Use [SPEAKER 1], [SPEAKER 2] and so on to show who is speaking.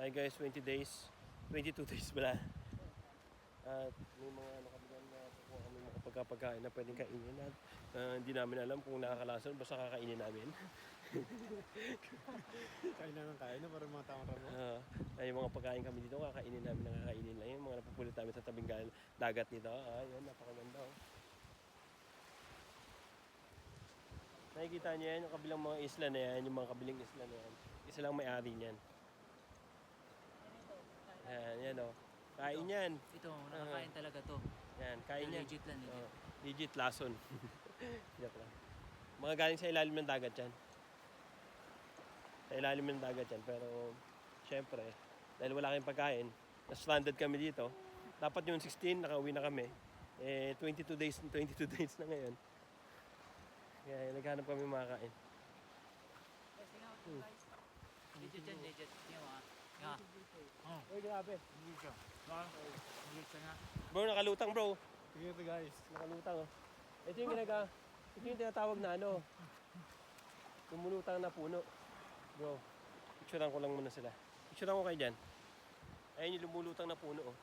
[SPEAKER 1] Hi guys, 20 days. 22 days pala. At may mga ano kami dyan na kukuha kami mga pagkapagkain na pwedeng kainin at hindi namin alam kung nakakalason, basta kakainin namin.
[SPEAKER 2] Kain na ng kain na para mga tama-tama.
[SPEAKER 1] Ay mga pagkain kami dito, kakainin namin, nakakainin lang yung mga napupulot namin sa tabing dagat nito. Ayun, napakaganda oh. Nakikita niyo yan, yung kabilang mga isla na yan, yung mga kabiling isla na yan. Isa lang may-ari niyan. Yan oh. Kain yan.
[SPEAKER 3] Ito, nakakain talaga to.
[SPEAKER 1] Yan, kain yan.
[SPEAKER 3] Legit lang, legit.
[SPEAKER 1] Legit lason. Joke lang. Mga galing sa ilalim ng dagat yan. Sa ilalim ng dagat yan. Pero, syempre, dahil wala kayong pagkain, na-stranded kami dito. Dapat yung 16, nakauwi na kami. 22 days na ngayon. Kaya naghanap kami makakain.
[SPEAKER 3] Legit yan, legit. Tingnan mo ah. Nga.
[SPEAKER 1] Uy, grabe.
[SPEAKER 3] Legit siya. Legit siya nga.
[SPEAKER 1] Bro, nakalutang bro.
[SPEAKER 2] Tingnan ito guys.
[SPEAKER 1] Nakalutang oh. Ito yung ito yung tinatawag na ano. Lumulutang na puno. Bro, picturean ko lang muna sila. Picturean ko kayo dyan. Ayun yung lumulutang na puno oh.